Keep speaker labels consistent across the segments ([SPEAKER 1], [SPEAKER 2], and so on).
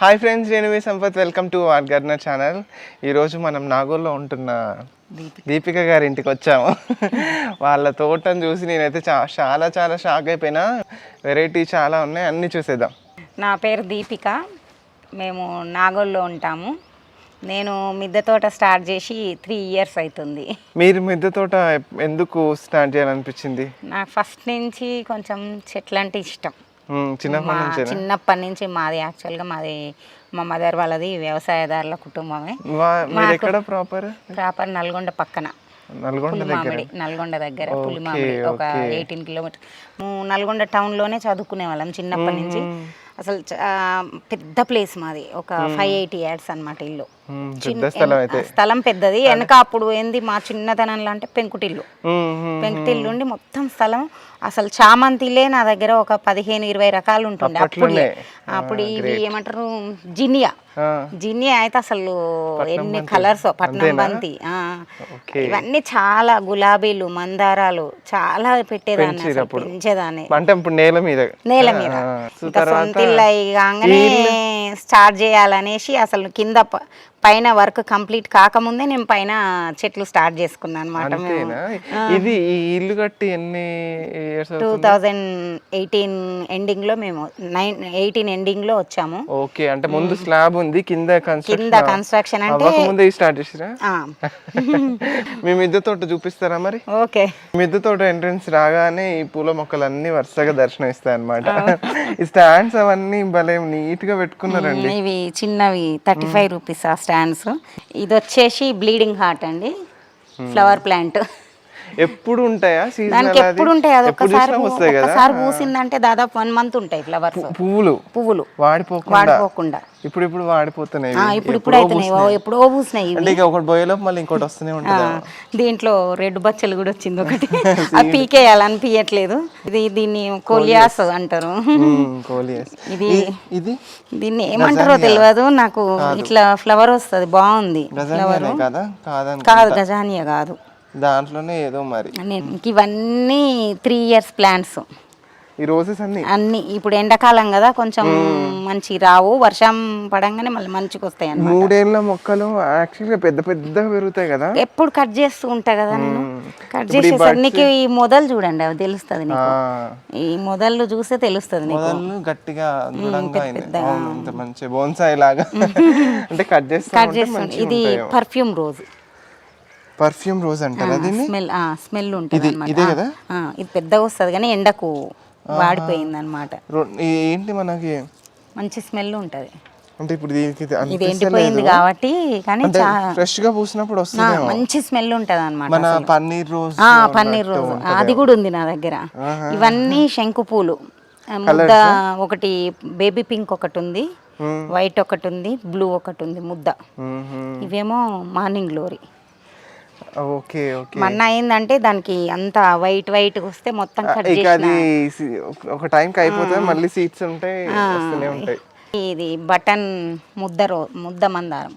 [SPEAKER 1] Hi friends, నేను మీ Sampath. Welcome to art gardener channel. ఈరోజు మనం నాగోల్లో ఉంటున్న దీపిక గారి ఇంటికి వచ్చాము. వాళ్ళ తోటను చూసి నేనైతే చాలా చాలా షాక్ అయిపోయినా. వెరైటీ చాలా ఉన్నాయి, అన్నీ చూసేద్దాం.
[SPEAKER 2] నా పేరు దీపిక. మేము నాగోల్లో ఉంటాము. నేను మిద్దె తోట స్టార్ట్ చేసి 3 years అవుతుంది.
[SPEAKER 1] మీరు మిద్దె తోట ఎందుకు స్టార్ట్ చేయాలనిపించింది?
[SPEAKER 2] నాకు ఫస్ట్ నుంచి కొంచెం చెట్లు అంటే ఇష్టం. చిన్నప్పటి నుంచి మాది యాక్చువల్గా మాది మా మదర్ వాళ్ళది వ్యవసాయదారుల కుటుంబమే. ప్రాపర్ నల్గొండ పక్కన, నల్గొండ దగ్గర పులిమామిడి, ఒక 18 kilometers. నల్గొండ టౌన్లోనే చదువుకునే వాళ్ళం చిన్నప్పటి నుంచి. అసలు పెద్ద ప్లేస్ మాది, ఒక 580 acres అన్నమాట ఇల్లు. స్థలం పెద్దది. వెనక అప్పుడు ఏంది మా చిన్నతనంలో అంటే పెంకుటిల్లు ఉండి మొత్తం స్థలం. అసలు చామంతిలే నా దగ్గర ఒక 15-20 రకాలు ఉంటుండే అప్పుడు. ఇవి ఏమంటారు, జినియా అయితే అసలు ఎన్ని కలర్స్, పట్నం బంతి, ఇవన్నీ చాలా, గులాబీలు, మందారాలు చాలా పెట్టేదాన్ని, పెంచేదాన్ని నేల మీద. ఇంకా సొంత ఇల్లు కాగానే స్టార్ట్ చేయాలనేసి అసలు కింద పైన వర్క్ కంప్లీట్ కాకముందే నేను పైన చెట్లు స్టార్ట్ చేసుకున్నాను అనమాట.
[SPEAKER 1] ఇది ఇల్లు కట్టి ఎన్ని
[SPEAKER 2] 2018 ఎండింగ్ లో, మేము 18 ఎండింగ్ లో వచ్చాము.
[SPEAKER 1] ఓకే, అంటే ముందు స్లాబ్ ఉంది, కింద
[SPEAKER 2] కన్స్ట్రక్షన్ అంటే
[SPEAKER 1] ముందే స్టార్ట్ చేసిరా? మీ మిద్దె తోట చూపిస్తారా మరి?
[SPEAKER 2] ఓకే.
[SPEAKER 1] మిద్దె తోట ఎంట్రన్స్ రాగానే ఈ పూల మొక్కలు అన్ని వరుసగా దర్శనం ఇస్తాయి అనమాట. ఈ స్టాండ్స్ అవన్నీ భలే నీట్ గా పెట్టుకున్నారండి.
[SPEAKER 2] ఇవి చిన్నవి 35 రూపీస్ ఆ స్టాండ్స్. ఇది వచ్చేసి బ్లీడింగ్ హార్ట్ అండి, ఫ్లవర్ ప్లాంట్.
[SPEAKER 1] ఎప్పుడు ఉంటాయా?
[SPEAKER 2] దానికి ఎప్పుడు ఉంటాయి, అది ఒక్కసారి పూసిందంటే దాదాపు 1 month ఉంటాయి ఫ్లవర్స్, పువ్వులు వాడిపోకుండా.
[SPEAKER 1] ఇప్పుడు వాడిపోతున్నాయి,
[SPEAKER 2] ఇప్పుడు అయితున్నాయి, ఎప్పుడో పూసినాయి.
[SPEAKER 1] ఒకటి పోయేలోపు మళ్ళీ ఇంకోటి వస్తూనే ఉంటుంది.
[SPEAKER 2] దీంట్లో రెడ్ బచ్చలు కూడా వచ్చింది ఒకటి, అది పీకేయాలనిపించట్లేదు. దీన్ని కోలియాస్ అంటారు. దీన్ని ఏమంటారో తెలియదు నాకు. ఇట్లా ఫ్లవర్ వస్తుంది, బాగుంది ఫ్లవర్. కాదు, గజానియా కాదు,
[SPEAKER 1] దాంట్లోనే ఏదో మరి.
[SPEAKER 2] ఇవన్నీ 3 years ప్లాంట్స్.
[SPEAKER 1] ఈ రోజెస్
[SPEAKER 2] అన్ని ఇప్పుడు ఎండాకాలం కదా, కొంచెం మంచి రావు, వర్షం పడంగానే మళ్ళీ మంచిగా వస్తాయి అన్నమాట.
[SPEAKER 1] 3 ఏళ్ల మొక్కలు యాక్చువల్గా పెద్ద పెద్దగా పెరుగుతాయి కదా.
[SPEAKER 2] ఎప్పుడు కట్ చేస్తూ ఉంటా కదా నేను, కట్ చేసేసరికి ఈ మొదలు చూడండి, అవి తెలుస్తుంది నీకు. ఈ మొదలు చూస్తే తెలుస్తుంది నీకు,
[SPEAKER 1] గట్టిగా మంచి బోన్సాయి లాగా. అంటే కట్ చేస్తుంది.
[SPEAKER 2] ఇది పర్ఫ్యూమ్ రోజ్
[SPEAKER 1] అంటారా దీన్ని?
[SPEAKER 2] స్మెల్ ఉంటుంది అన్నమాట. ఇది పెద్దగా వస్తుంది కానీ ఎండకు వాడిపోయింది అనమాట.
[SPEAKER 1] ఏంటి మనకి మంచి
[SPEAKER 2] స్మెల్ ఉంటది.
[SPEAKER 1] అంటే ఇప్పుడు
[SPEAKER 2] ఇది ఎండిపోయింది కాబట్టి, కానీ
[SPEAKER 1] ఫ్రెష్ గా పూసినప్పుడు వస్తుంది,
[SPEAKER 2] మంచి స్మెల్ ఉంటది అనమాట.
[SPEAKER 1] మన పన్నీర్ రోజ్
[SPEAKER 2] అది కూడా ఉంది నా దగ్గర. ఇవన్నీ శంకు పూలు. ముద్ద ఒకటి, బేబీ పింక్ ఒకటి ఉంది, వైట్ ఒకటి ఉంది, బ్లూ ఒకటి ఉంది ముద్ద. ఇవేమో మార్నింగ్ గ్లోరీ. మొన్న అయిందంటే దానికి అంత వైట్ వస్తే మొత్తం కట్ చేసి
[SPEAKER 1] ఒక టైం కి అయిపోతుంది, మళ్ళీ సీడ్స్ ఉంటాయి, వస్తూనే ఉంటాయి.
[SPEAKER 2] ఇది బటన్ ముద్ద మందారం.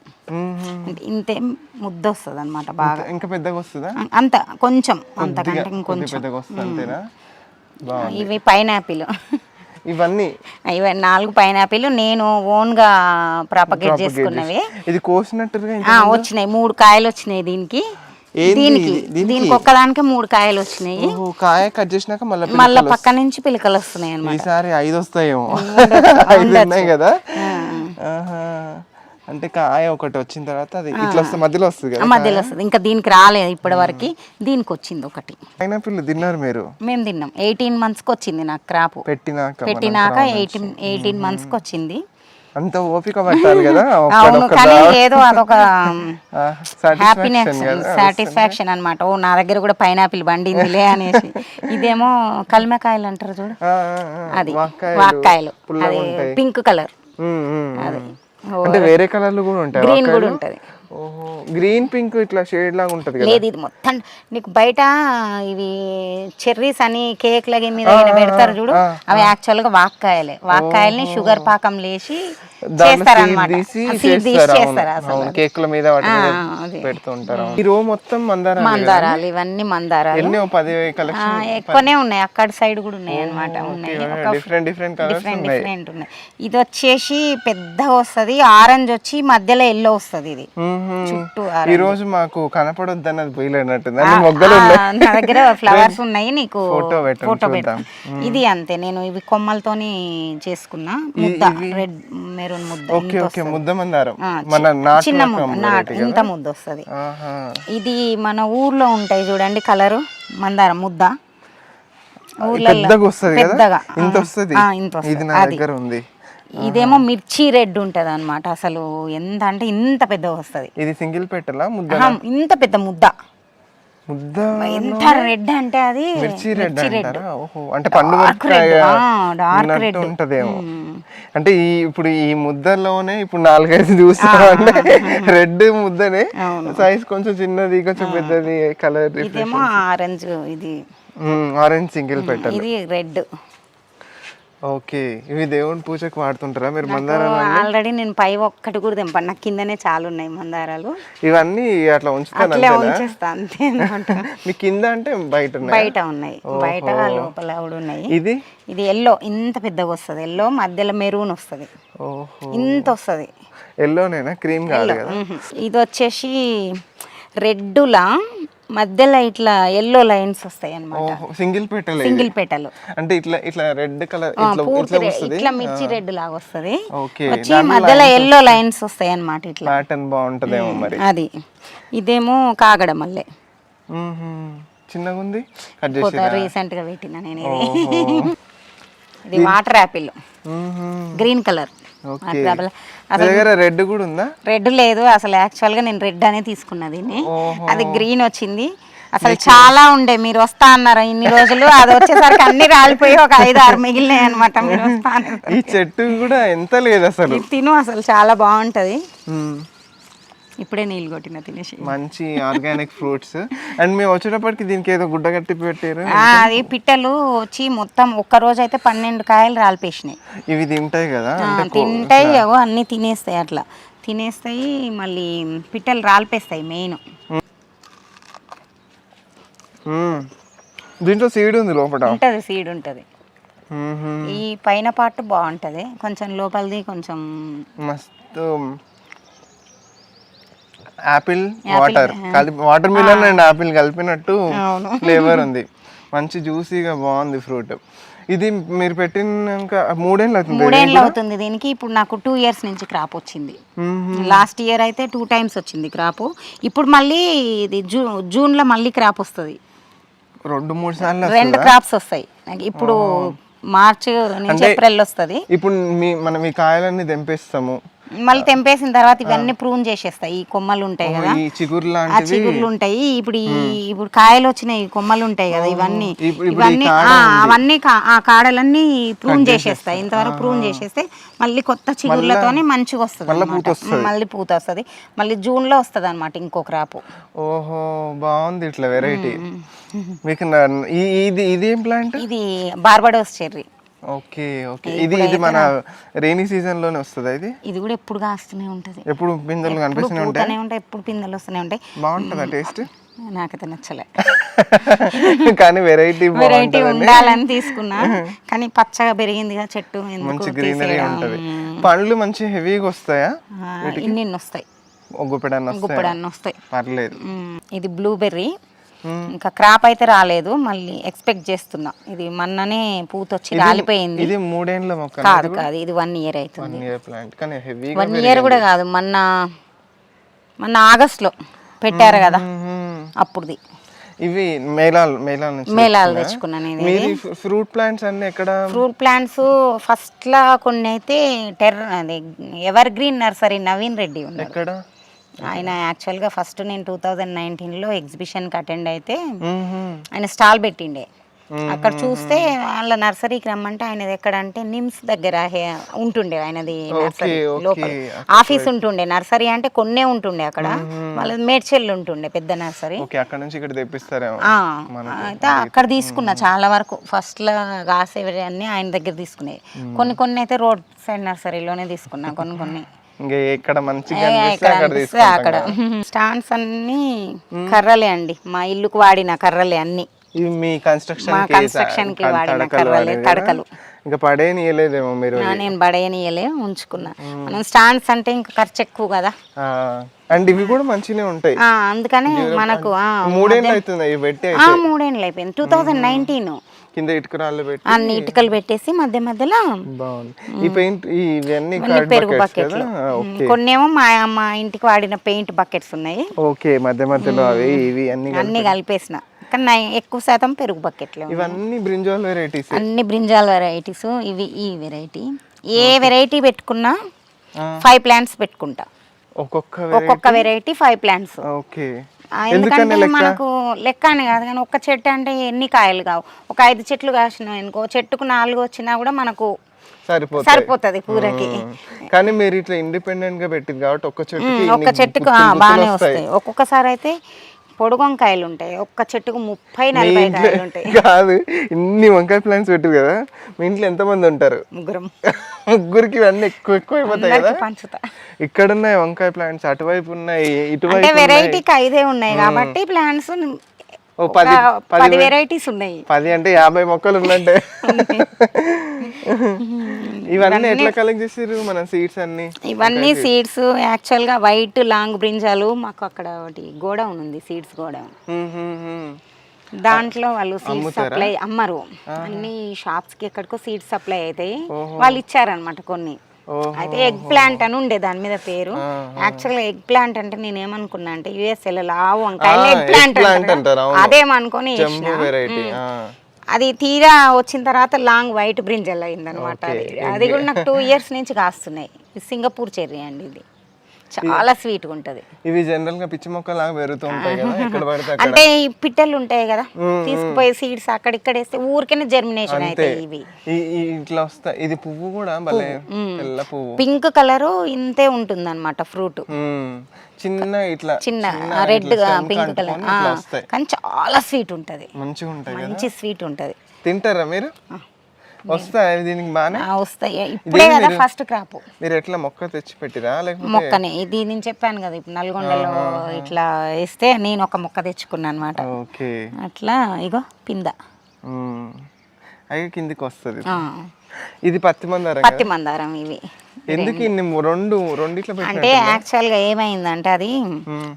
[SPEAKER 2] ఇంతే ముద్ద వస్తుంది అనమాట, బాగా.
[SPEAKER 1] ఇంకా పెద్దగా వస్తుందా?
[SPEAKER 2] అంత కొంచెం, అంతకంటే ఇంకొంచెం. ఇవి పైనాపిల్.
[SPEAKER 1] ఇవన్నీ
[SPEAKER 2] 4 పైనాపిల్ నేను ఓన్ గా ప్రాపగేట్ చేసుకున్నవి.
[SPEAKER 1] ఇది కోసినట్టుగా
[SPEAKER 2] వచ్చినాయి, 3 కాయలు వచ్చినాయి దీనికి ఒక్కదానికి 3 కాయలు వచ్చినాయి.
[SPEAKER 1] కాయ కట్ చేసినాక
[SPEAKER 2] మళ్ళీ పక్క నుంచి పిలకలు వస్తున్నాయి అన్నమాట.
[SPEAKER 1] ఈసారి 5 వస్తాయేమో. 5 ఉన్నాయి కదా. అంటే కాయ ఒకటి వచ్చిన తర్వాత అది ఇట్లా వస్తుంది, మధ్యలో వస్తుంది.
[SPEAKER 2] ఇంకా దీనికి రాలేదు ఇప్పటి వరకు, దీనికి వచ్చింది ఒకటి.
[SPEAKER 1] పైనాపిల్ తిన్నారు మీరు?
[SPEAKER 2] మేము తిన్నాం. 18 months కి వచ్చింది నాకు క్రాప్. పెట్టినాక 18 months కి వచ్చింది.
[SPEAKER 1] అంత ఓపిక పట్టాలి కదా.
[SPEAKER 2] అవును, కానీ ఏదో అదొక హ్యాపీనెస్, సాటిస్ఫాక్షన్ అనమాట. ఓ, నా దగ్గర కూడా పైనాపిల్ బండిందిలే అనేసి. ఇదేమో కల్మకాయలు అంటారు చూడు, అది వాక్కాయలు, అది పింక్ కలర్.
[SPEAKER 1] అది వేరే కలర్లు కూడా ఉంటాయి,
[SPEAKER 2] గ్రీన్ కూడా ఉంటది.
[SPEAKER 1] గ్రీన్ పింక్ ఇట్లా షేడ్ లాగా ఉంటది కదా.
[SPEAKER 2] లేదు, ఇది మొత్తం నీకు బయట ఇవి చెర్రీస్ అని కేక్ లాగా మీద పెడతారు చూడు, అవి యాక్చువల్ గా వాక్కాయలే. వాక్కాయల్ని షుగర్ పాకం లేసి చేస్తారన్నమాట. సీడ్ తీసి చేస్తారు అసలు.
[SPEAKER 1] కేకుల మీద వాటి మీద పెడుతూ ఉంటారు. ఈ రో మొత్తం
[SPEAKER 2] మందారాలు, ఇవన్నీ మందారాలు.
[SPEAKER 1] ఎన్నో 10 కలెక్షన్
[SPEAKER 2] ఎక్కువనే ఉన్నాయి, అక్కడ సైడ్ కూడా ఉన్నాయి అన్నమాట. ఉన్నాయి
[SPEAKER 1] డిఫరెంట్ కలర్స్ ఉన్నాయి.
[SPEAKER 2] డిఫరెంట్ ఉన్నాయి. ఇది వచ్చేసి పెద్దగా వస్తది, ఆరెంజ్ వచ్చి మధ్యలో ఎల్లో వస్తది. ఇది చుట్టూ
[SPEAKER 1] ఈ రోజు మాకు కనపడొద్దు అన్నది పోయినట్టుంది. మొగ్గలు
[SPEAKER 2] నా దగ్గర ఫ్లవర్స్ ఉన్నాయి, నీకు
[SPEAKER 1] ఫోటో
[SPEAKER 2] పెడతాం. ఇది అంతే, నేను ఇవి కొమ్మలతోని చేసుకున్నా ముద్ద, రెడ్ మెరూన్ ముద్ద.
[SPEAKER 1] ఓకే ముద్ద మందారం,
[SPEAKER 2] చిన్న ముద్ద, ఇంత ముద్ద వస్తది. ఇది మన ఊర్లో ఉంటాయి చూడండి కలరు మందారం ముద్ద,
[SPEAKER 1] పెద్దగా ఇంత వస్తది. ఇది నా దగ్గర ఉంది.
[SPEAKER 2] ఇదేమో మిర్చి రెడ్ ఉంటది అన్నమాట. అసలు ఎంత అంటే ఇంత పెద్దగా వస్తది.
[SPEAKER 1] ఇది సింగిల్ పెట్టలా ముద్ద?
[SPEAKER 2] ఇంత పెద్ద ముద్ద, ఎంత రెడ్ అంటే అది
[SPEAKER 1] మిర్చి రెడ్ అంటారా? ఓహో, అంటే పండు డార్క్ రెడ్ ఉంటదేమో. అంటే ఇప్పుడు ఈ ముద్దలోనే ఇప్పుడు 4-5 చూస్తామంటే రెడ్ ముద్దనే, సైజ్ కొంచెం చిన్నది కొంచెం పెద్దది, కలర్
[SPEAKER 2] ఇదేమో ఆరెంజ్, ఇది
[SPEAKER 1] ఆరెంజ్ సింగిల్ పెట్టాలి,
[SPEAKER 2] ఇది రెడ్.
[SPEAKER 1] ఓకే, ఇవి దేవుని పూజకు వాడుతుంటారా మీరు మందారాలు?
[SPEAKER 2] ఆల్రెడీ నేను పై ఒక్కటి కూడా తెంపండి, నాకు కిందనే చాలా ఉన్నాయి మందారాలు.
[SPEAKER 1] ఇవన్నీ అట్లా ఉంచుతాను
[SPEAKER 2] అంతే.
[SPEAKER 1] మీ కింద అంటే బయట
[SPEAKER 2] ఉన్నాయి, బయట లోపల కూడా ఉన్నాయి. ఇది ఎల్లో, ఇంత పెద్దగా వస్తుంది ఎల్లో, మధ్యలో మెరూన్ వస్తుంది, ఇంత వస్తుంది.
[SPEAKER 1] ఎల్లోనేనా, క్రీమ్ కాదు కదా?
[SPEAKER 2] ఇది వచ్చేసి రెడ్డులా మధ్యలో ఇట్లా ఎల్లో లైన్స్ వస్తాయి అన్నమాట.
[SPEAKER 1] సింగిల్
[SPEAKER 2] పెటలు
[SPEAKER 1] అంటే ఇట్లా రెడ్ కలర్,
[SPEAKER 2] ఇట్లా మిర్చి రెడ్ లాగా వస్తది, వచ్చి మధ్యలో ఎల్లో లైన్స్ వస్తాయి అన్నమాట. ఇట్లా
[SPEAKER 1] ప్యాటర్న్ బాగుంటదేమో మరి.
[SPEAKER 2] అది ఇదేమో కాగడ మల్లె,
[SPEAKER 1] చిన్నగా ఉంది,
[SPEAKER 2] రీసెంట్ గా పెట్టినా నేను. ఇది water Apple, green colour.
[SPEAKER 1] Red కూడా ఉందా?
[SPEAKER 2] రెడ్ లేదు అసలు, యాక్చువల్ గా నేను రెడ్ అనే తీసుకున్నా దీన్ని, అది గ్రీన్ వచ్చింది. అసలు చాలా ఉండే, మీరు వస్తా అన్నారు ఇన్ని రోజులు, అది వచ్చేసరికి అన్ని రాలిపోయి ఒక 5-6 మిగిలినాయి అనమాట. మీరు వస్తా
[SPEAKER 1] ఈ చెట్టు కూడా ఎంత లేదు అసలు,
[SPEAKER 2] తిను అసలు చాలా బాగుంటది. ఇప్పుడే నీళ్ళు కొట్టిన తినేసి.
[SPEAKER 1] మంచి ఆర్గానిక్ ఫ్రూట్స్. అండ్ మేము వచ్చేటప్పటికి దీనికి ఏదో గుడ్డ కట్టి పెట్టారు.
[SPEAKER 2] అది పిట్టలు వచ్చి మొత్తం ఒక్క రోజు అయితే 12 కాయలు రాలిపేసినాయి.
[SPEAKER 1] ఇవి తింటాయి కదా?
[SPEAKER 2] తింటాయి, అవో అన్ని తినేస్తాయి, అట్లా తినేస్తాయి. మళ్ళీ పిట్టలు రాలిపేస్తాయి మెయిన్.
[SPEAKER 1] దీంట్లో సీడ్ ఉంది, లోపల
[SPEAKER 2] ఉంటది సీడ్ ఉంటది. ఈ పైన పార్ట్ బాగుంటది, కొంచెం లోపలిది కొంచెం
[SPEAKER 1] మస్తు. Apple water watermelon and apple కలిపినట్టు ఫ్లేవర్ ఉంది, మంచి జ్యూసీగా బాగుంది ఫ్రూట్. ఇది మీరు పెట్టినాక 3 ఏళ్ళు
[SPEAKER 2] అవుతుంది దీనికి. ఇప్పుడు నాకు 2 years నుంచి క్రాప్ వచ్చింది. లాస్ట్ ఇయర్ అయితే 2 times వచ్చింది క్రాప్. ఇప్పుడు మళ్ళీ ఇది జూన్ లో మళ్ళీ క్రాప్ వస్తుంది,
[SPEAKER 1] 2-3 సార్లు
[SPEAKER 2] 2 క్రాప్స్ వస్తాయి. ఇప్పుడు మార్చ్ నుంచి ఏప్రిల్ వస్తుంది.
[SPEAKER 1] ఇప్పుడు మనం ఈ కాయలన్నీ తెంపేస్తాము,
[SPEAKER 2] మళ్ళీ తెంపేసిన తర్వాత ఇవన్నీ ప్రూన్ చేసేస్తాయి. ఈ కొమ్మలు ఉంటాయి కదా, ఆ చిగుర్లు ఉంటాయి. ఇప్పుడు కాయలు వచ్చినాయి, కొమ్మలు ఉంటాయి కదా, ఇవన్నీ అవన్నీ ఆ కాడలన్నీ ప్రూన్ చేసేస్తాయి. ఇంతవరకు ప్రూన్ చేసేస్తే మళ్ళీ కొత్త చిగుర్లతోనే మంచిగా వస్తుంది, మళ్ళీ పూత వస్తుంది. మళ్ళీ జూన్ లో వస్తుంది అనమాట ఇంకో క్రాప్.
[SPEAKER 1] ఓహో, బాగుంది ఇట్లా వెరైటీ. మీకు ఇది ఏం ప్లాంట్?
[SPEAKER 2] ఇది బార్బడోస్ చెర్రీ.
[SPEAKER 1] ఓకే ఓకే, ఇది మన రైనీ సీజన్ లోనే వస్తుందా? ఇది
[SPEAKER 2] కూడా ఎప్పుడు కాస్తూనే ఉంటది,
[SPEAKER 1] ఎప్పుడు పిందెలు కనిపిస్తూనే ఉంటాయి,
[SPEAKER 2] ఎప్పుడు పిందెలు వస్తూనే ఉంటాయి.
[SPEAKER 1] బాగుంటుందా టేస్ట్?
[SPEAKER 2] నాకైతే నచ్చలే,
[SPEAKER 1] కానీ వెరైటీ
[SPEAKER 2] ఉండాలని తీసుకున్నా. కానీ పచ్చగా పెరిగిందిగా చెట్టు,
[SPEAKER 1] మంచి గ్రీనరీ ఉంటది. పండ్లు మంచి హెవీగా వస్తాయా?
[SPEAKER 2] ఇన్ని వస్తాయి, గుప్పెడన్ని వస్తాయి, పర్లేదు. ఇది బ్లూబెర్రీ, ఇంకా క్రాప్ అయితే రాలేదు, మళ్ళీ ఎక్స్పెక్ట్ చేస్తున్నా. ఇది మొన్ననే పూత వచ్చి రాలిపోయింది.
[SPEAKER 1] ఇది 3 ఏళ్ల మొక్క
[SPEAKER 2] కాదు, ఇది 1 year అవుతుంది. 1 year కూడా కాదు, మొన్న ఆగస్ట్ లో పెట్టారు కదా, అప్పుడుది.
[SPEAKER 1] ఇవి మేళాలు
[SPEAKER 2] తెచ్చుకున్నాను.
[SPEAKER 1] ఇది ఫ్రూట్ ప్లాంట్స్ అన్ని ఎక్కడ?
[SPEAKER 2] ఫ్రూట్ ప్లాంట్స్ ఫస్ట్ లా కొన్ని అయితే ever green nursery Naveen Reddy ఉన్నాడు.
[SPEAKER 1] ఎక్కడ?
[SPEAKER 2] ఆయన యాక్చువల్ గా ఫస్ట్ నేను 2019లో ఎగ్జిబిషన్ కి అటెండ్ అయితే ఆయన స్టాల్ పెట్టిండే. అక్కడ చూస్తే వాళ్ళ నర్సరీకి రమ్మంటే ఆయనది ఎక్కడ అంటే నిమ్స్ దగ్గర ఉంటుండే ఆయనది నర్సరీ లోపల ఆఫీస్ ఉంటుండే. నర్సరీ అంటే కొన్నే ఉంటుండే అక్కడ, వాళ్ళది మేడ్చెల్ ఉంటుండే పెద్ద నర్సరీ.
[SPEAKER 1] అక్కడ నుంచి ఇక్కడ తెప్పిస్తారేమో.
[SPEAKER 2] అయితే అక్కడ తీసుకున్నా చాలా వరకు, ఫస్ట్ లో కాసేవి అన్ని ఆయన దగ్గర తీసుకునేది. కొన్ని అయితే రోడ్ సైడ్ నర్సరీలోనే తీసుకున్నా కొన్ని.
[SPEAKER 1] ఇక్కడ
[SPEAKER 2] అక్కడ స్టాండ్స్ అన్ని కర్రలే అండి, మా ఇల్లుకు వాడిన కర్రలే అన్ని.
[SPEAKER 1] మీ కన్స్ట్రక్షన్
[SPEAKER 2] కి వాడిన కర్రలే, తడకలు.
[SPEAKER 1] ఇంకా పడేయనియలేదేమో మీరు?
[SPEAKER 2] నేను పడేయనియలే, ఉంచుకున్నా. మనం స్టాండ్స్ అంటే ఇంకా ఖర్చు ఎక్కువ కదా,
[SPEAKER 1] అండ్ ఇవి కూడా మంచిగానే ఉంటాయి.
[SPEAKER 2] అందుకని మనకు
[SPEAKER 1] 3 ఏళ్ళు అవుతుంది ఇవి పెట్టి.
[SPEAKER 2] 3 ఏళ్ళు అయిపోయింది, 2019.
[SPEAKER 1] కింద ఇటుకరాళ్ళు పెట్టి
[SPEAKER 2] అన్ని ఇటుకలు పెట్టేసి మధ్యలో
[SPEAKER 1] ఈ పెయింట్ ఇవన్నీ
[SPEAKER 2] పెరుగు బకెట్లు. కొన్నేమో మా ఇంటికి వాడిన పెయింట్ బకెట్స్ ఉన్నాయి.
[SPEAKER 1] ఓకే, మధ్యలో అవి ఇవి
[SPEAKER 2] అన్ని కలిపేసిన. కానీ ఎక్కువ శాతం పెరుగు బకెట్లు.
[SPEAKER 1] ఇవన్నీ బ్రింజాల్ వెరైటీస్,
[SPEAKER 2] అన్ని బ్రింజాల్ వెరైటీస్. ఇవి ఈ వెరైటీ, ఏ వెరైటీ పెట్టుకున్నా 5 ప్లాంట్స్ పెట్టుకుంటా. ఒక్కొక్క వెరైటీ 5 ప్లాంట్స్.
[SPEAKER 1] ఓకే,
[SPEAKER 2] ఎందుకంటే మనకు లెక్క అని కాదు కానీ ఒక్క చెట్టు అంటే ఎన్ని కాయలు కావు. ఒక 5 చెట్లు కాసినాం అనుకో, చెట్టుకు 4 వచ్చినా కూడా మనకు సరిపోతుంది కూరకి.
[SPEAKER 1] కానీ మీరు ఇట్లా ఇండిపెండెంట్ గా పెట్టింది కాబట్టి
[SPEAKER 2] ఒక్క చెట్టుకు బాగానే వస్తాయి. ఒక్కొక్కసారి అయితే పొడుగు వంకాయలు ఉంటాయి, ఒక్క చెట్టుకు 30-40 కాయలు ఉంటాయి.
[SPEAKER 1] కాదు, ఇన్ని వంకాయ ప్లాంట్స్ పెట్టు కదా, మీ ఇంట్లో ఎంతమంది ఉంటారు? ముగ్గురికి ఇవన్నీ ఎక్కువ అయిపోతాయి కదా.
[SPEAKER 2] పంచుతా.
[SPEAKER 1] ఇక్కడ ఉన్నాయి వంకాయ ప్లాంట్స్, అటువైపు ఉన్నాయి, ఇటువైపు
[SPEAKER 2] వెరైటీకి 5 ఉన్నాయి కాబట్టి ప్లాంట్స్ 10 వెరైటీస్ ఉన్నాయి.
[SPEAKER 1] 10 అంటే 50 మొక్కలు ఉన్నట్టే. ఇవన్నీ ఎట్లా కలెక్ట్ చేసారు మన సీడ్స్ అన్ని?
[SPEAKER 2] ఇవన్నీ సీడ్స్ యాక్చువల్ గా వైట్ లాంగ్ బ్రింజాలు మాకు అక్కడ ఒకటి గోడౌన్ ఉంది, సీడ్స్ గోడౌన్. దాంట్లో వాళ్ళు సీడ్స్ సప్లై అమ్మరు, అన్ని షాప్స్ కి ఎక్కడికో సీడ్స్ సప్లై అవుతాయి. వాళ్ళు ఇచ్చారనమాట కొన్ని. అయితే ఎగ్ ప్లాంట్ అని ఉండే దాని మీద పేరు. యాక్చువల్ గా ఎగ్ ప్లాంట్ అంటే నేను ఏమనుకున్నా అంటే యుఎస్ఏలో లావు వంకాయలు ఎగ్ ప్లాంట్ అంటారు, అదేమనుకొని అది తీరా వచ్చిన తర్వాత లాంగ్ వైట్ బ్రింజల్ అయింది అనమాట. అది కూడా నాకు 2 years నుంచి కాస్తున్నాయి. సింగపూర్ చెర్రీ అండి, ఇది చాలా స్వీట్ గా ఉంటది.
[SPEAKER 1] ఇవి జనరల్ గా పిచ్చి మొక్కలాగా పెరుగుతూ ఉంటాయి కదా, ఎక్కడ పడితే అక్కడ.
[SPEAKER 2] అంటే ఈ పిట్టలు ఉంటాయి కదా, తీసుకుపోయి సీడ్స్ అక్కడిక్కడ వేస్తే ఊరికనే జర్మినేషన్ అవుతాయి. ఇవి
[SPEAKER 1] ఇట్లా వస్తాయి. ఇది పువ్వు కూడా భలే తెల్ల పువ్వు,
[SPEAKER 2] పింక్ కలర్ ఇంతే ఉంటుంది అనమాట ఫ్రూట్.
[SPEAKER 1] చిన్న ఇట్లా
[SPEAKER 2] చిన్న రెడ్ పింక్ కలర్, కానీ చాలా స్వీట్ ఉంటది,
[SPEAKER 1] మంచిగా ఉంటాయి,
[SPEAKER 2] మంచి స్వీట్ ఉంటది.
[SPEAKER 1] తింటారా మీరు? వస్తాయి దీనికి బాగానే
[SPEAKER 2] వస్తాయి. ఇప్పుడే కదా ఫస్ట్ క్రాప్.
[SPEAKER 1] మీరు ఎట్లా మొక్క తెచ్చి పెట్టిరా లేకపోతే?
[SPEAKER 2] మొక్కనే, ఇది నేను చెప్పాను కదా ఇప్పుడు నల్గొండలో ఇట్లా వేస్తే నేను ఒక మొక్క తెచ్చుకున్నాను అనమాట.
[SPEAKER 1] ఓకే,
[SPEAKER 2] అట్లా ఇగో పింద
[SPEAKER 1] అవి కిందికి వస్తుంది. ఇది పత్తి
[SPEAKER 2] మందారం. ఇవి
[SPEAKER 1] ఎందుకు రెండిట్లో
[SPEAKER 2] అంటే యాక్చువల్ గా ఏమైందంటే అది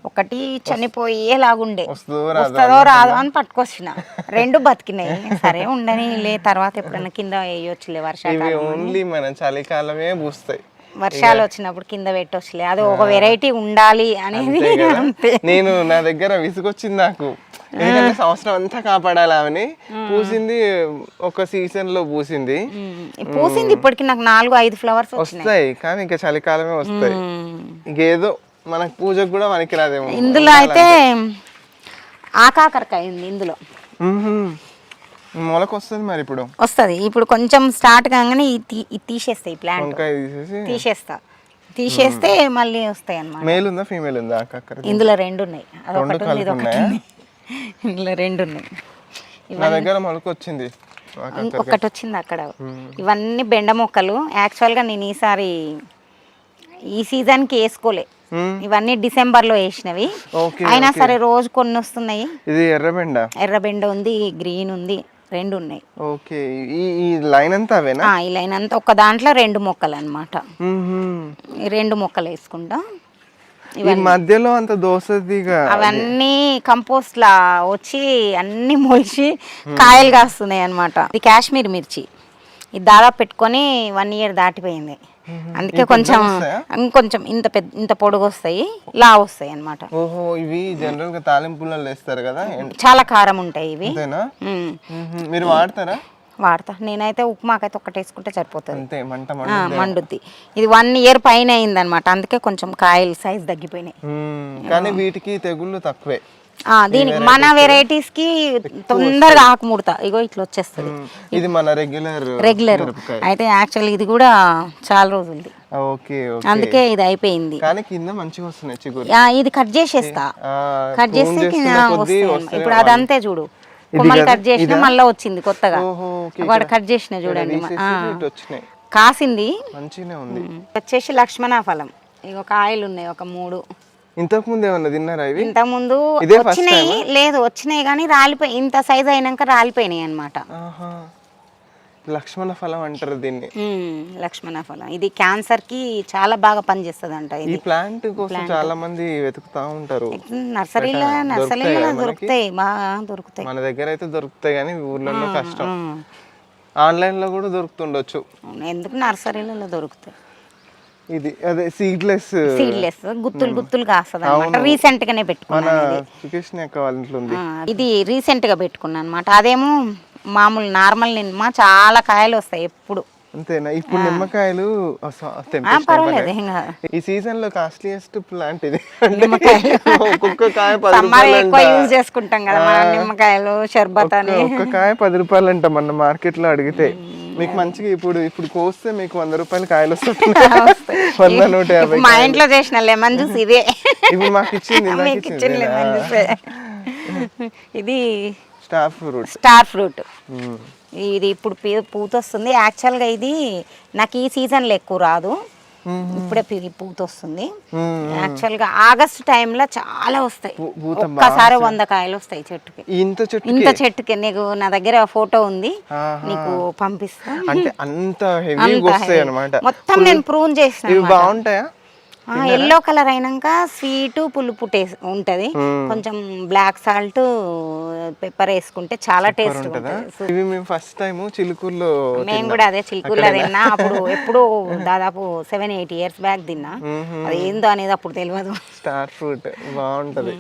[SPEAKER 2] ఒకటి చనిపోయేలాగుండే, వస్తుందో రాదో అని పట్టుకొచ్చిన, 2 బతికినాయి. సరే ఉండని లే, తర్వాత ఎప్పుడైనా కింద వేయొచ్చులే,
[SPEAKER 1] చలికాలమే పూస్తాయి.
[SPEAKER 2] వర్షాలు వచ్చినప్పుడు కింద పెట్టొచ్చులే, అది ఒక వెరైటీ ఉండాలి అనేది.
[SPEAKER 1] నేను నా దగ్గర విసుగొచ్చింది నాకు, ఎందుకంటే సంవత్సరం అంతా కాపాడాలి ఆమెని. పూసింది ఒక సీజన్ లో పూసింది,
[SPEAKER 2] ఇప్పటికి నాకు 4-5 ఫ్లవర్స్
[SPEAKER 1] వస్తాయి, కానీ ఇంకా చలికాలమే వస్తాయి. ఇంకేదో మనకు పూజకు కూడా మనకి రాదేమో.
[SPEAKER 2] ఇందులో అయితే ఆకాకరకాయ ఉంది, ఇందులో
[SPEAKER 1] మొలకు వస్తుంది. మరి ఇప్పుడు
[SPEAKER 2] వస్తుంది, ఇప్పుడు కొంచెం స్టార్ట్ కాగానే తీసేస్తాయి ప్లాంట్, తీసేస్తే మళ్ళీ వస్తాయి అన్నమాట.
[SPEAKER 1] మేల్ ఉందా ఫీమేల్ ఉందా?
[SPEAKER 2] ఇందులో 2 ఉన్నాయి, అదొకటి ఉంది, ఇదొకటి ఉంది. ఇందులో 2 ఉన్నాయి.
[SPEAKER 1] నా దగ్గర మొలకు వచ్చింది,
[SPEAKER 2] ఒకటి వచ్చింది అక్కడ. ఇవన్నీ బెండ మొక్కలు. యాక్చువల్గా నేను ఈ సీజన్కి వేసుకోలే, ఇవన్నీ డిసెంబర్లో వేసినవి. అయినా సరే రోజు కొన్ని వస్తున్నాయి.
[SPEAKER 1] ఇది ఎర్రబెండ ఉంది, గ్రీన్ ఉంది, 2 ఉన్నాయి. ఓకే, ఈ లైన్ అంతా అవేనా?
[SPEAKER 2] ఈ లైన్ అంతా ఒక దాంట్లో 2 మొక్కలు అన్నమాట. 2 మొక్కలు వేసుకుంటా.
[SPEAKER 1] మధ్యలో అంత దోసదిగా
[SPEAKER 2] అవన్నీ కంపోస్ట్ లా వచ్చి అన్ని మొలిచి కాయలు కాస్తున్నాయి అన్నమాట. ఇది కాశ్మీర్ మిర్చి, ఇది దాదాపు పెట్టుకొని 1 year దాటిపోయింది. అందుకే కొంచెం ఇంత పొడుగు వస్తాయి, లా వస్తాయి అన్నమాట.
[SPEAKER 1] ఓహో, ఇవి జనరల్ గా తాలింపులలో వేస్తారు కదా,
[SPEAKER 2] చాలా కారం ఉంటాయి ఇవి.
[SPEAKER 1] మీరు వాడతారా?
[SPEAKER 2] వాడతా. నేనైతే ఉప్మాకైతే ఒకటి వేసుకుంటే సరిపోతుంది, మండుద్ది. ఇది 1 year పైన అయింది అనమాట, అందుకే కొంచెం కాయలు సైజ్ తగ్గిపోయినాయి.
[SPEAKER 1] కానీ వీటికి తెగుళ్ళు తక్కువే.
[SPEAKER 2] దీనికి మన వెరైటీస్ కి తొందరగా ఆకుముడతా ఇగో ఇట్లా వచ్చేస్తుంది.
[SPEAKER 1] ఇది మన
[SPEAKER 2] రెగ్యులర్ అయితే యాక్చువల్ ఇది కూడా చాలా రోజులది.
[SPEAKER 1] ఓకే,
[SPEAKER 2] అందుకే ఇది అయిపోయింది.
[SPEAKER 1] కానీ కింద మంచిగా వస్తున్నాయి చిగురు.
[SPEAKER 2] ఇది కట్ చేసేస్తా, కట్ చేస్తే ఇప్పుడు అదంతే చూడు, కొమ్మలు కట్ చేసిన మళ్ళీ వచ్చింది కొత్తగా, వాడు కట్ చేసిన చూడండి కాసింది
[SPEAKER 1] మంచిగానే ఉంది.
[SPEAKER 2] వచ్చేసి లక్ష్మణ ఫలం, ఇక కాయలు ఉన్నాయి ఒక 3.
[SPEAKER 1] ఇంతకు ముందు ఏమన్నా తిన్నారా ఇవి?
[SPEAKER 2] ఇంతకు ముందు వచ్చినాయి, లేదు వచ్చినాయి కానీ రాలిపోయి ఇంత సైజ్ అయినాక రాలిపోయినాయి అన్నమాట.
[SPEAKER 1] లక్ష్మణ ఫలం అంటారు దీన్ని.
[SPEAKER 2] లక్ష్మణ ఫలం ఇది క్యాన్సర్ కి చాలా బాగా పనిచేస్తుంది అంట.
[SPEAKER 1] ఈ ప్లాంట్ కోసం చాలా మంది వెతుకుతా ఉంటారు.
[SPEAKER 2] నర్సరీలో దొరుకుతాయి, బాగా దొరుకుతాయి.
[SPEAKER 1] మన దగ్గర అయితే దొరుకుతాయి కానీ ఊర్లలో కష్టం. ఆన్లైన్ లో కూడా దొరుకుతుండొచ్చు.
[SPEAKER 2] ఎందుకు నర్సరీలలో దొరుకుతాయి.
[SPEAKER 1] ఇది అదే సీడ్లెస్
[SPEAKER 2] గుత్తులు కాస్తుంది అనమాట. రీసెంట్ గానే
[SPEAKER 1] పెట్టుకున్నాను.
[SPEAKER 2] ఇది రీసెంట్ గా పెట్టుకున్నాను అనమాట. అదేమో మామూలు నార్మల్ నిమ్మ చాలా కాయలు వస్తాయి ఎప్పుడు.
[SPEAKER 1] అంతేనా? ఇప్పుడు నిమ్మకాయలు
[SPEAKER 2] పర్వాలేదు.
[SPEAKER 1] ఈ సీజన్ లో కాస్ట్లీయెస్ట్ ప్లాంట్ ఇది.
[SPEAKER 2] ఒక్కొక్క కాయ ఎక్కువ యూజ్ చేసుకుంటాం కదా నిమ్మకాయలు షర్బత్ అని.
[SPEAKER 1] ఒక్క కాయ 10 రూపాయలు అంట మన మార్కెట్ లో అడిగితే. మీకు మంచిగా ఇప్పుడు కోస్తే మీకు 100 రూపాయలు కాయలు వస్తాయి. 100-150.
[SPEAKER 2] మా ఇంట్లో చేసిన లెమన్ జ్యూస్ ఇదే.
[SPEAKER 1] ఇప్పుడు మాకు ఇచ్చింది
[SPEAKER 2] లెమన్ జ్యూస్. ఇది
[SPEAKER 1] స్టార్ ఫ్రూట్.
[SPEAKER 2] ఇది ఇప్పుడు పూత వస్తుంది. యాక్చువల్గా ఇది నాకు ఈ సీజన్లో ఎక్కువ రాదు, ఇప్పుడే పూత వస్తుంది. యాక్చువల్గా ఆగస్ట్ టైంలో చాలా వస్తాయి, ఒక్కసారి 100 కాయలు వస్తాయి చెట్టుకి. ఇంత చెట్టుకి నీకు నా దగ్గర ఫోటో ఉంది, నీకు పంపిస్తా.
[SPEAKER 1] అంటే అంత హెవీగా వస్తాయి అన్నమాట.
[SPEAKER 2] మొత్తం నేను ప్రూన్ చేసిన.
[SPEAKER 1] బాగుంటాయా?
[SPEAKER 2] ఎల్లో కలర్ అయినాక స్వీట్ పులుపు టేస్ట్ ఉంటది. కొంచెం బ్లాక్ సాల్ట్ పెప్పర్ వేసుకుంటే చాలా టేస్ట్ ఉంటుంది.
[SPEAKER 1] ఫస్ట్ టైం చిలుకూరులో
[SPEAKER 2] మేము కూడా అదే చిలుకూరులో తిన్నా. అప్పుడు ఎప్పుడు దాదాపు 7-8 ఇయర్స్ బ్యాక్ తిన్నా. అది ఏందో అనేది అప్పుడు తెలియదు.
[SPEAKER 1] స్టార్ ఫ్రూట్ బాగుంటది.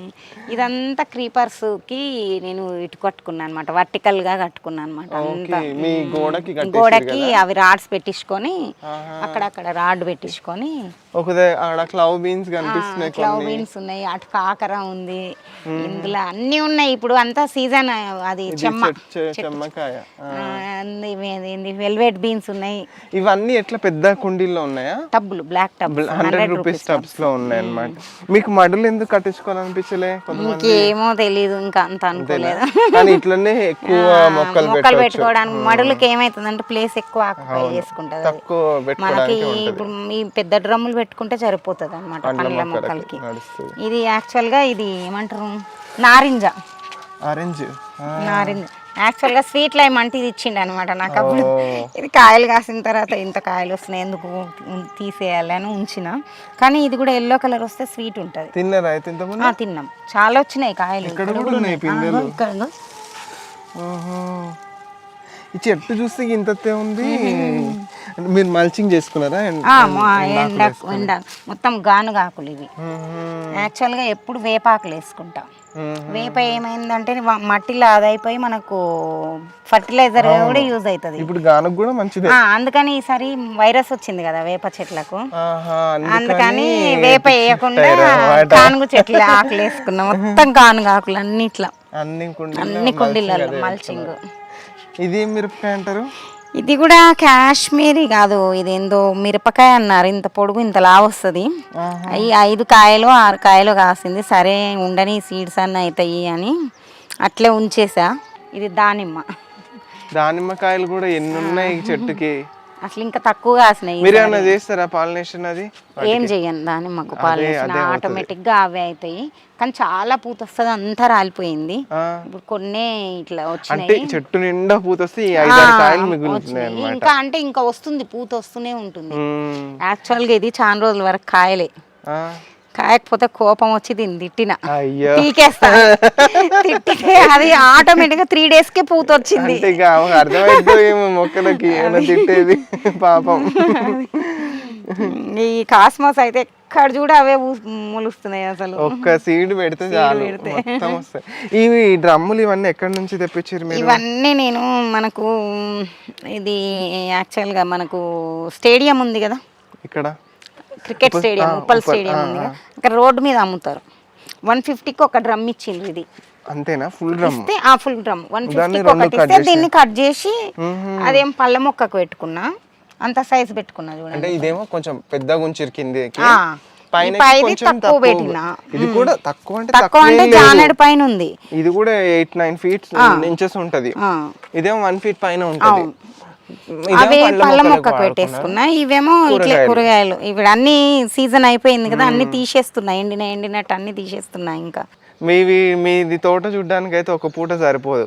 [SPEAKER 2] ఇదంతా క్రీపర్స్ కి నేను ఇటు కట్టుకున్నాను అనమాట, వర్టికల్ గా కట్టుకున్నాను అనమాట. గోడకి అవి రాడ్స్ పెట్టించుకొని అక్కడక్కడ రాడ్ పెట్టించుకొని.
[SPEAKER 1] క్లవ్ బీన్స్ కనిపిస్తున్నాయి,
[SPEAKER 2] క్లవ్ బీన్స్ ఉన్నాయి, అటు కాకర ఉంది, ఇందులో అన్ని ఉన్నాయి. ఇప్పుడు అంతా సీజన్. అది
[SPEAKER 1] చెమ్మకాయ,
[SPEAKER 2] వెల్వెట్ బీన్స్ ఉన్నాయి.
[SPEAKER 1] ఇవన్నీ ఎట్లా పెద్ద కుండీల్లో ఉన్నాయా?
[SPEAKER 2] టబ్బులు, బ్లాక్ టబ్
[SPEAKER 1] 100 రూపీస్ టబ్స్ లో ఉన్నాయి అన్నమాట. మీకు మడులు ఎందుకు కట్టించుకోవాలనిపించలే?
[SPEAKER 2] ఇంకేమో తెలీదు, ఇంకా అంత అనుకోలేదు.
[SPEAKER 1] కానీ ఇట్లనే ఎక్కువ మొక్కలు
[SPEAKER 2] పెట్టుకోవడానికి మడులకి ఏమైతుందంటే ప్లేస్ ఎక్కువ ఆక్యుపై చేసుకుంటది. మనకి ఇప్పుడు ఈ పెద్ద డ్రమ్ములు పెట్టుకుంటే సరిపోతుంది అన్నమాట పండ్ల మొక్కలకి. ఇది యాక్చువల్ గా ఇది ఏమంటారు, నారింజ. యాక్చువల్ గా స్వీట్ లైమ్ అంటే ఇది ఇచ్చిండు అనమాట నాకు. అప్పుడు ఇది కాయలు కాసిన తర్వాత ఇంత కాయలు వస్తున్నాయి ఎందుకు తీసేయాలి అని ఉంచిన. కానీ ఇది కూడా ఎల్లో కలర్ వస్తే స్వీట్ ఉంటది. తిన్నాం, చాలా వచ్చినాయి కాయలు.
[SPEAKER 1] ఈ చెట్టు చూస్తే ఇంతే ఉంది. మీరు మల్చింగ్ చేసుకున్నారా?
[SPEAKER 2] ఎండ మొత్తం గానుగాకులు ఇవి. యాక్చువల్గా ఎప్పుడు వేపాకులు వేసుకుంటాం. వేప ఏమైందంటే మట్టిలో అదైపోయి మనకు ఫర్టిలైజర్ కూడా యూజ్ అవుతుంది.
[SPEAKER 1] ఇప్పుడు గానుగ కూడా మంచిది.
[SPEAKER 2] అందుకని ఈసారి వైరస్ వచ్చింది కదా వేప చెట్లకు, అందుకని వేప వేయకుండా గానుగు చెట్లు ఆకులు వేసుకున్నాం. మొత్తం గానుగాకులు అన్నిట్లా, అన్ని కుండీలలో మల్చింగ్.
[SPEAKER 1] ఇది మిరపకాయ అంటారు.
[SPEAKER 2] ఇది కూడా కాశ్మీరీ కాదు, ఇది ఏందో మిరపకాయ అన్నారు. ఇంత పొడుగు ఇంత లావు వస్తుంది. 5 కాయలు 6 కాయలు కాసింది. సరే ఉండని సీడ్స్ అన్న అవుతాయి అని అట్లే ఉంచేసా. ఇది
[SPEAKER 1] దానిమ్మకాయలు కూడా ఎన్ని ఉన్నాయి చెట్టుకి,
[SPEAKER 2] అసలు ఇంకా తక్కువ కాసినాయి.
[SPEAKER 1] మీరు ఏమైనా చేస్తారా పాలినేషన్? అది
[SPEAKER 2] ఏం చెయ్యను, దానిమ్మకు పాలినేషన్ ఆటోమేటిక్ గా అవే అవుతాయి. కానీ చాలా పూత వస్తుంది, అంతా రాలిపోయింది. ఇప్పుడు కొన్ని ఇట్లా వచ్చినాయి.
[SPEAKER 1] చెట్టు నిండా పూత వస్తే
[SPEAKER 2] ఇంకా అంటే ఇంకా వస్తుంది, పూత వస్తూనే ఉంటుంది. యాక్చువల్ గా ఇది చాలా రోజుల వరకు కాయలే. కాయకపోతే కోపం వచ్చి దీన్ని తిట్టిన, పీకేస్తా. తిట్టితే అది ఆటోమేటిక్ గా 3 days కే పూత వచ్చింది.
[SPEAKER 1] మొక్కలకి తిట్టేది పాపం.
[SPEAKER 2] ఈ కాస్మోస్ అయితే ఎక్కడ చూడ అవే మొలుస్తున్నాయి. అసలు
[SPEAKER 1] ఒక్క సీడ్ పెడితే మొత్తం వస్తాయి. ఇవి డ్రమ్ములు ఇవన్నీ ఎక్కడి నుంచి తెప్పించారు?
[SPEAKER 2] ఇవన్నీ నేను మనకు ఇది యాక్చువల్ గా మనకు స్టేడియం ఉంది కదా ఇక్కడ, క్రికెట్ స్టేడియం, ఉప్పల్ స్టేడియం ఉంది కదా, ఇక్కడ రోడ్డు మీద అమ్ముతారు. 150కి ఒక డ్రమ్ ఇచ్చిండ్రు ఇది
[SPEAKER 1] అంతేనా? ఫుల్ డ్రమ్
[SPEAKER 2] ఇస్తే ఆ ఫుల్ డ్రమ్ 150కి ఒకటి ఇస్తే దీన్ని కట్ చేసి అదేం పళ్ళ మొక్కకు పెట్టుకున్నా, అంత సైజ్ పెట్టుకున్నా చూడండి.
[SPEAKER 1] అంటే ఇదేమో కొంచెం పెద్దగా ఉంచిరు కిందకి,
[SPEAKER 2] ఆ,
[SPEAKER 1] పైన
[SPEAKER 2] ఈ పైది
[SPEAKER 1] కొంచెం
[SPEAKER 2] తక్కువ పెట్టిన.
[SPEAKER 1] ఇది కూడా తక్కువ అంటే
[SPEAKER 2] తక్కువ అంటే జానెడు పైన ఉంది.
[SPEAKER 1] ఇది కూడా 8-9 feet ఇంచెస్ ఉంటది. ఇదేమో 1 feet పైన ఉంటది.
[SPEAKER 2] అవి పళ్ళ మొక్కకు పెట్టేసుకున్నా. ఇవేమో ఇట్లా కూరగాయలు. ఇప్పుడు అన్ని సీజన్ అయిపోయింది కదా, అన్ని తీసేస్తున్నా, ఎండినట్టు అన్ని తీసేస్తున్నా. ఇంకా
[SPEAKER 1] మీది తోట చూడడానికి అయితే ఒక పూట సరిపోదు,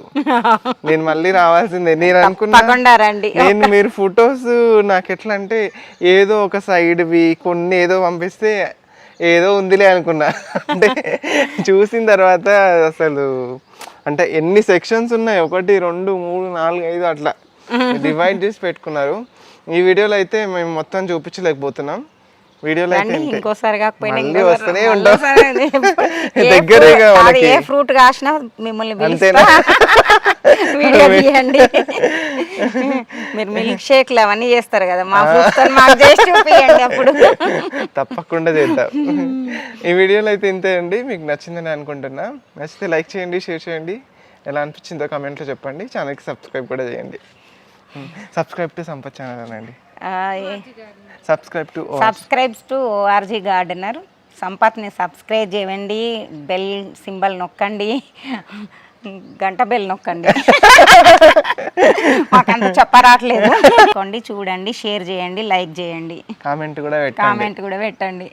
[SPEAKER 1] నేను మళ్ళీ రావాల్సిందే. నేను అనుకున్నా మీరు ఫొటోస్ నాకు ఎట్లా అంటే ఏదో ఒక సైడ్వి కొన్ని ఏదో పంపిస్తే ఏదో ఉందిలే అనుకున్నా. అంటే చూసిన తర్వాత అసలు అంటే ఎన్ని సెక్షన్స్ ఉన్నాయి, 1 2 3 4 5 అట్లా డివైడ్ చేసి పెట్టుకున్నారు. ఈ వీడియోలో అయితే మేము మొత్తం చూపించలేకపోతున్నాం. వీడియోలో అయితే
[SPEAKER 2] ఇంకోసారి
[SPEAKER 1] మళ్ళీ వస్తూనే ఉంటాం దగ్గరగా.
[SPEAKER 2] ఏ ఫ్రూట్ కాసినా మిమ్మల్ని వీడియో తీయండి. మీరు మిల్క్ షేక్లు అవన్నీ చేస్తారు కదా, మా ఫ్రూట్స్ మాకు చేసి చూపియండి, అప్పుడు
[SPEAKER 1] తప్పకుండా చేద్దాం. ఈ వీడియోలో అయితే ఇంతే అండి. మీకు నచ్చిందని అనుకుంటున్నా. నచ్చితే లైక్ చేయండి, షేర్ చేయండి. ఎలా అనిపించిందో కామెంట్లో చెప్పండి. ఛానల్కి సబ్స్క్రైబ్ కూడా చేయండి. సబ్స్క్రైబ్ టు సంపత్ ఛానల్ అండి.
[SPEAKER 2] Subscribes to ORG gardener. సంపత్ని సబ్స్క్రైబ్ చేయండి, బెల్ సింబల్ నొక్కండి, గంట బెల్ నొక్కండి. మాకంత చెప్పరాట్లేదు. చూడండి, షేర్ చేయండి, లైక్ చేయండి, కామెంట్ కూడా పెట్టండి.